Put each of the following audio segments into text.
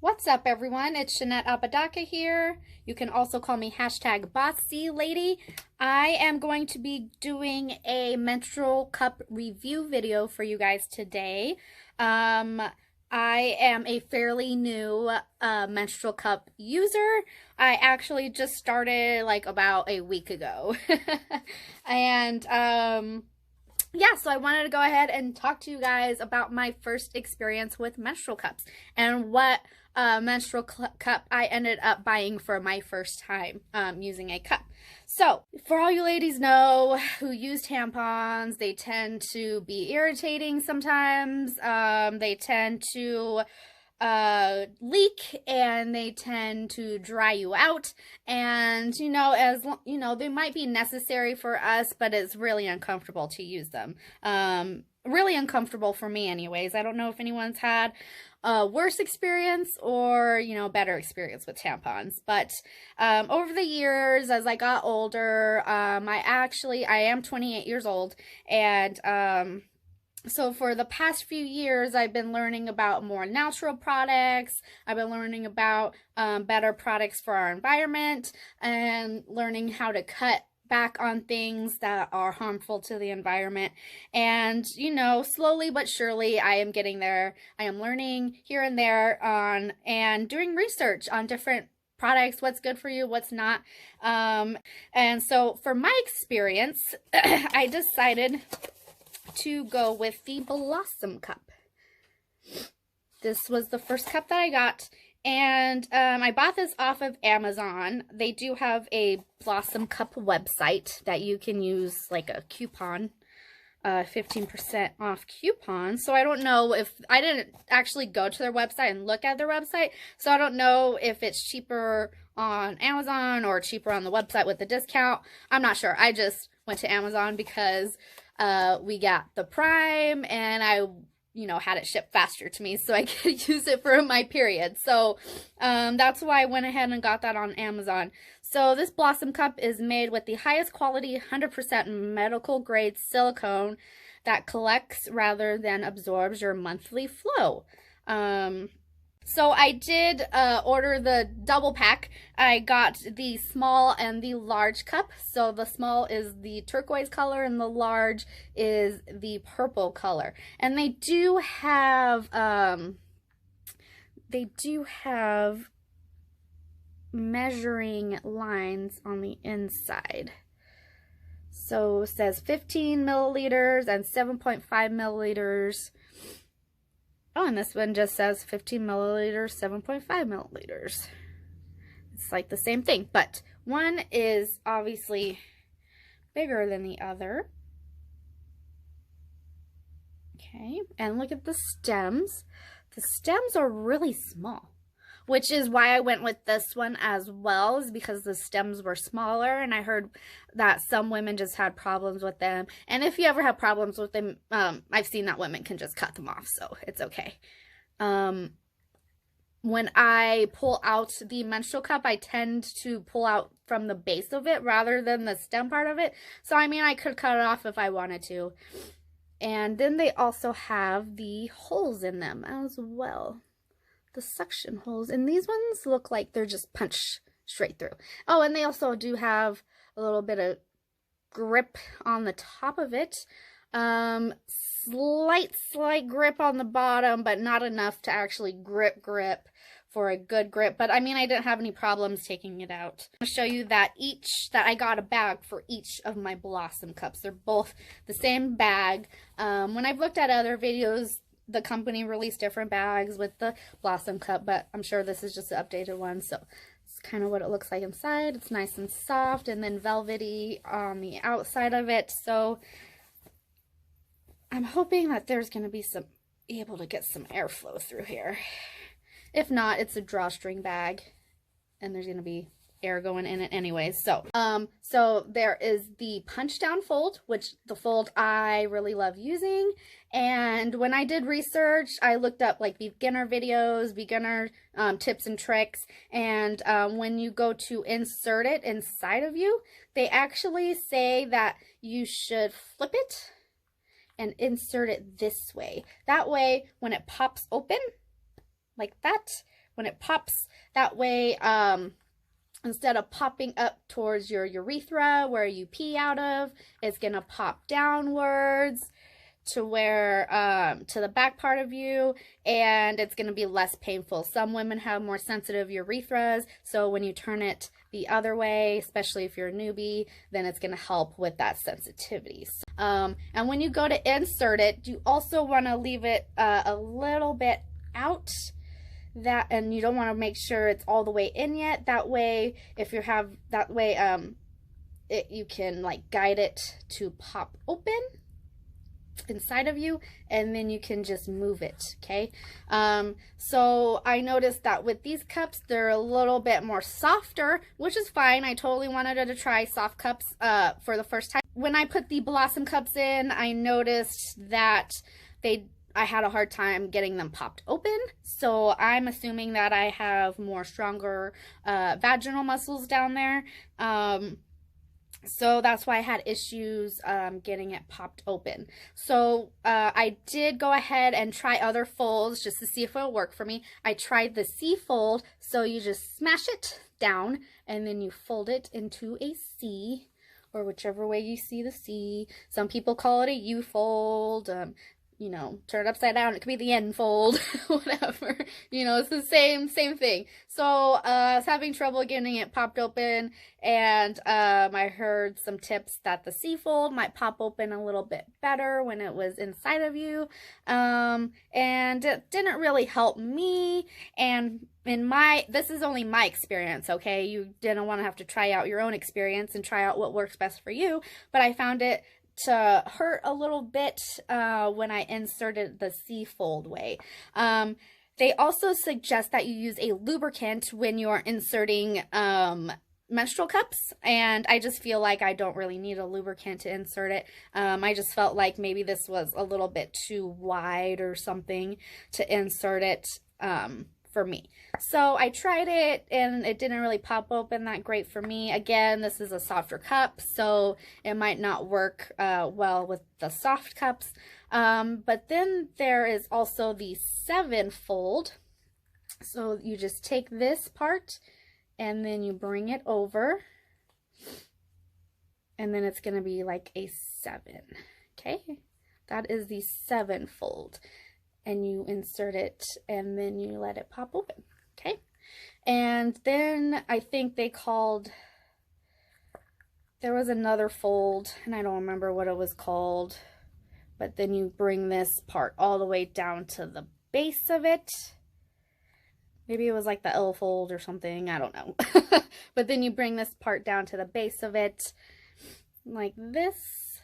What's up, everyone? It's Jeanette Apodaca here. You can also call me hashtag Bossclady. I am going to be doing a menstrual cup review video for you guys today. I am a fairly new menstrual cup user. I actually just started like about a week ago. And yeah, so I wanted to go ahead and talk to you guys about my first experience with menstrual cups and what menstrual cup I ended up buying for my first time using a cup. So, for all you ladies know who use tampons, they tend to be irritating sometimes. They tend to leak and they tend to dry you out, and they might be necessary for us, but it's really uncomfortable to use them. Really uncomfortable for me anyways. I don't know if anyone's had a worse experience or better experience with tampons, but over the years, as I got older, I am 28 years old, and so for the past few years, I've been learning about more natural products. I've been learning about better products for our environment and learning how to cut back on things that are harmful to the environment. And, slowly but surely, I am getting there. I am learning here and there and doing research on different products, what's good for you, what's not. And so for my experience, I decided to go with the Blossom cup. This was the first cup that I got, and I bought this off of Amazon. They do have a Blossom cup website that you can use like a coupon, 15% off coupon. So I don't know if, I didn't actually go to their website and look at their website, so I don't know if it's cheaper on Amazon or cheaper on the website with the discount. I'm not sure. I just went to Amazon because we got the Prime, and I, had it shipped faster to me so I could use it for my period. So that's why I went ahead and got that on Amazon. So this Blossom cup is made with the highest quality 100% medical grade silicone that collects rather than absorbs your monthly flow. So I did order the double pack. I got the small and the large cup. So the small is the turquoise color and the large is the purple color. And they do have measuring lines on the inside. So it says 15 milliliters and 7.5 milliliters. Oh, and this one just says 15 milliliters, 7.5 milliliters. It's like the same thing, but one is obviously bigger than the other. Okay, and look at the stems. The stems are really small, which is why I went with this one as well, is because the stems were smaller, and I heard that some women just had problems with them. And if you ever have problems with them, I've seen that women can just cut them off, so it's okay. When I pull out the menstrual cup, I tend to pull out from the base of it rather than the stem part of it. So, I mean, I could cut it off if I wanted to. And then they also have the holes in them as well. The suction holes, and these ones look like they're just punched straight through. Oh, and they also do have a little bit of grip on the top of it. Slight grip on the bottom, but not enough to actually grip for a good grip. But I mean, I didn't have any problems taking it out. I'll show you that I got a bag for each of my Blossom cups. They're both the same bag. When I've looked at other videos, the company released different bags with the Blossom cup, but I'm sure this is just the updated one. So it's kind of what it looks like inside. It's nice and soft, and then velvety on the outside of it. So I'm hoping that there's going to be able to get some airflow through here. If not, it's a drawstring bag, and there's going to be air going in it anyways. So there is the punch down fold, which the fold I really love using. And when I did research, I looked up like beginner videos, beginner tips and tricks. And when you go to insert it inside of you, they actually say that you should flip it and insert it this way. That way, when it pops open like that, when it pops. That way, instead of popping up towards your urethra where you pee out of, it's gonna pop downwards to where to the back part of you, and it's going to be less painful. Some women have more sensitive urethras, so when you turn it the other way, especially if you're a newbie, then it's going to help with that sensitivity. And when you go to insert it, you also want to leave it a little bit out, and you don't want to make sure it's all the way in yet. That way, if you have that way, you can like guide it to pop open inside of you, and then you can just move it. Okay, so I noticed that with these cups, they're a little bit more softer, which is fine. I totally wanted her to try soft cups for the first time. When I put the Blossom cups in, I noticed that I had a hard time getting them popped open, so I'm assuming that I have more stronger vaginal muscles down there. So that's why I had issues getting it popped open. So I did go ahead and try other folds just to see if it'll work for me. I tried the C fold, so you just smash it down and then you fold it into a C, or whichever way you see the C. Some people call it a U fold. You know, turn it upside down, it could be the N fold, whatever. You know, it's the same thing. So I was having trouble getting it popped open, and I heard some tips that the C fold might pop open a little bit better when it was inside of you, and it didn't really help me. And this is only my experience, okay? You didn't want to have to try out your own experience and try out what works best for you, but I found it to hurt a little bit when I inserted the C fold way. They also suggest that you use a lubricant when you're inserting menstrual cups, and I just feel like I don't really need a lubricant to insert it. I just felt like maybe this was a little bit too wide or something to insert it for me. So I tried it and it didn't really pop open that great for me. Again, this is a softer cup, so it might not work well with the soft cups. But then there is also the 7 fold. So you just take this part and then you bring it over, and then it's going to be like a 7. Okay, that is the 7 fold. And you insert it and then you let it pop open. Okay, and then I think there was another fold, and I don't remember what it was called, but then you bring this part all the way down to the base of it. Maybe it was like the L fold or something, I don't know. But then you bring this part down to the base of it like this,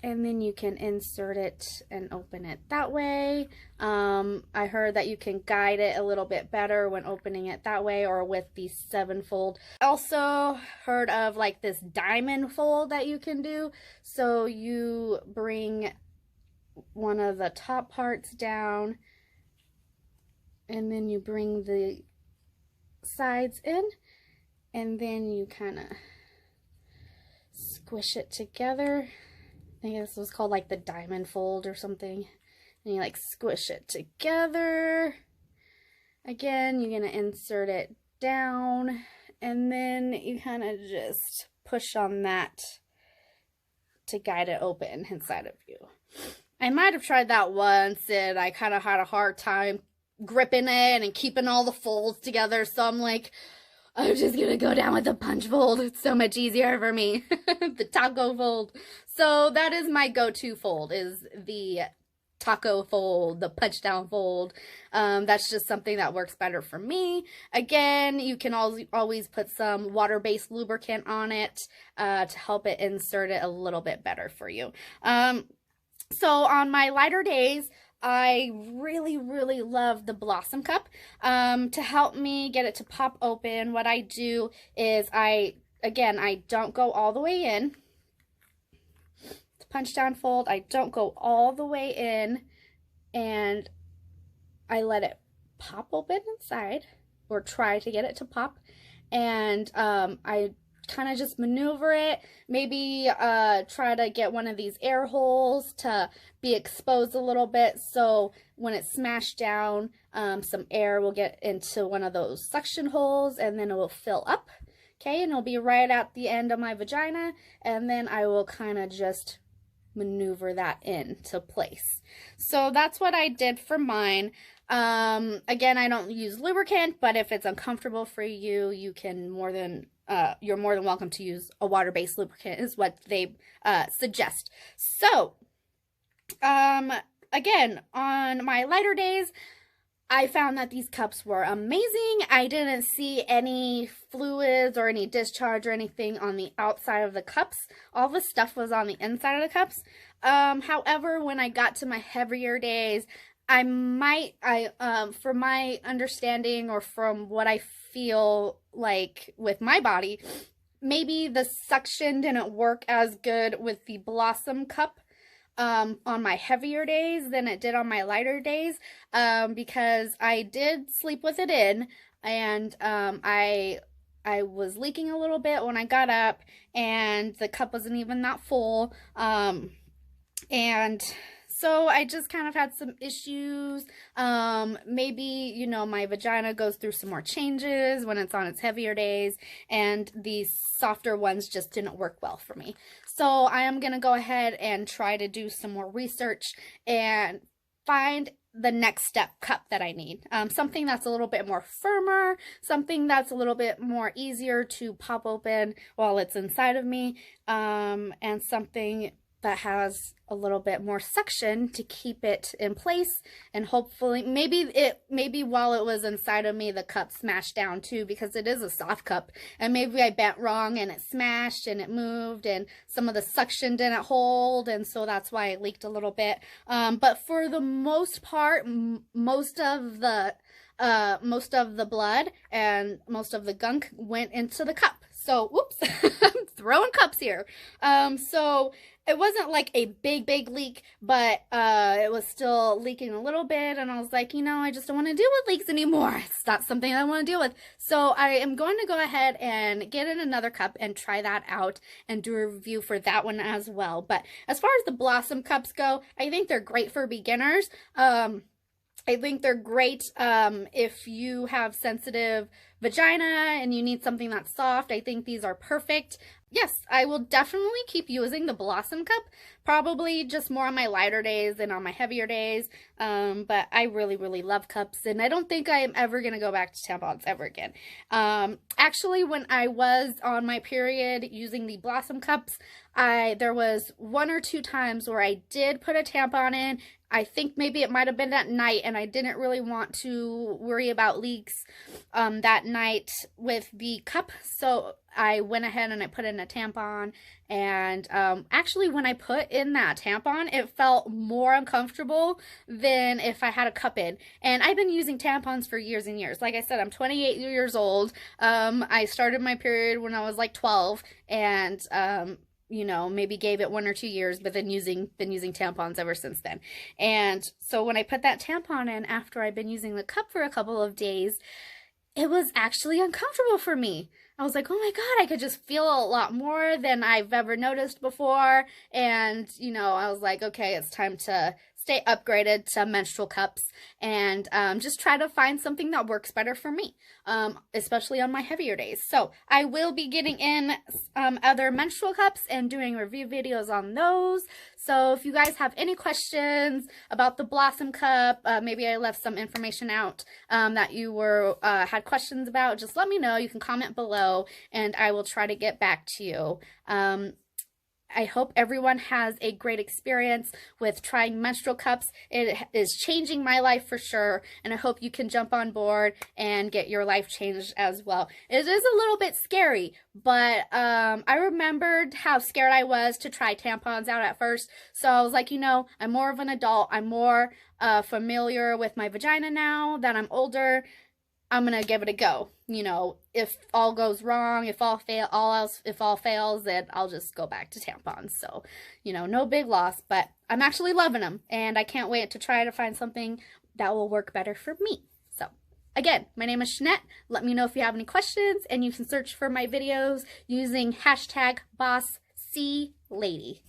and then you can insert it and open it that way. I heard that you can guide it a little bit better when opening it that way, or with the 7 fold. I also heard of like this diamond fold that you can do. So you bring one of the top parts down, and then you bring the sides in, and then you kind of squish it together. I think this was called like the diamond fold or something. And you like squish it together. Again, you're going to insert it down, and then you kind of just push on that to guide it open inside of you. I might have tried that once, and I kind of had a hard time gripping it and keeping all the folds together. So I'm like, I'm just gonna go down with the punch fold. It's so much easier for me. The taco fold. So that is my go-to fold, is the taco fold, the punch down fold. That's just something that works better for me. Again, you can always put some water-based lubricant on it to help it insert it a little bit better for you. So on my lighter days, I really, really love the Blossom cup. To help me get it to pop open, what I do is I don't go all the way in. It's punch down fold. I don't go all the way in, and I let it pop open inside, or try to get it to pop. And I kind of just maneuver it. Maybe try to get one of these air holes to be exposed a little bit, so when it's smashed down, some air will get into one of those suction holes and then it will fill up. Okay, and it'll be right at the end of my vagina, and then I will kind of just maneuver that into place. So that's what I did for mine. Again, I don't use lubricant, but if it's uncomfortable for you, you can you're more than welcome to use a water-based lubricant is what they suggest. So, again, on my lighter days, I found that these cups were amazing. I didn't see any fluids or any discharge or anything on the outside of the cups. All the stuff was on the inside of the cups. However, when I got to my heavier days, from my understanding or from what I feel like with my body, maybe the suction didn't work as good with the Blossom cup on my heavier days than it did on my lighter days, because I did sleep with it in, and I was leaking a little bit when I got up, and the cup wasn't even that full, and so I just kind of had some issues. Maybe, you know, my vagina goes through some more changes when it's on its heavier days, and these softer ones just didn't work well for me. So I am going to go ahead and try to do some more research and find the next step cup that I need. Something that's a little bit more firmer, something that's a little bit more easier to pop open while it's inside of me, and something that has a little bit more suction to keep it in place, and hopefully maybe while it was inside of me the cup smashed down too, because it is a soft cup, and maybe I bent wrong and it smashed and it moved and some of the suction didn't hold, and so that's why it leaked a little bit, but for the most part, most of the blood and most of the gunk went into the cup. So, whoops, I'm throwing cups here. So it wasn't like a big leak, but it was still leaking a little bit, and I was like, you know, I just don't want to deal with leaks anymore. It's not something I want to deal with. So I am going to go ahead and get in another cup and try that out and do a review for that one as well. But as far as the Blossom cups go, I think they're great for beginners. I think they're great if you have sensitive vagina and you need something that's soft. I think these are perfect. Yes, I will definitely keep using the Blossom cup, probably just more on my lighter days than on my heavier days, but I really love cups, and I don't think I'm ever going to go back to tampons ever again. Actually, when I was on my period using the Blossom cups, there was 1 or 2 times where I did put a tampon in. I think maybe it might have been at night, and I didn't really want to worry about leaks that night with the cup, so I went ahead and I put in a tampon, and actually when I put in that tampon, it felt more uncomfortable than if I had a cup in. And I've been using tampons for years and years. Like I said, I'm 28 years old. I started my period when I was like 12, and you know, maybe gave it 1 or 2 years, but then been using tampons ever since then. And so when I put that tampon in after I'd been using the cup for a couple of days, it was actually uncomfortable for me. I was like, oh my God, I could just feel a lot more than I've ever noticed before. And, you know, I was like, okay, it's time to stay upgraded to menstrual cups and just try to find something that works better for me, especially on my heavier days. So I will be getting in other menstrual cups and doing review videos on those. So if you guys have any questions about the Blossom cup, maybe I left some information out that you had questions about, just let me know. You can comment below and I will try to get back to you. I hope everyone has a great experience with trying menstrual cups. It is changing my life for sure, and I hope you can jump on board and get your life changed as well. It is a little bit scary, but I remembered how scared I was to try tampons out at first, so I was like, you know, I'm more of an adult. I'm more familiar with my vagina now that I'm older. I'm gonna give it a go. You know, if all goes wrong, if all fails, then I'll just go back to tampons. So, you know, no big loss, but I'm actually loving them, and I can't wait to try to find something that will work better for me. So, Again, my name is Jeanette. Let me know if you have any questions, and you can search for my videos using hashtag Bossclady.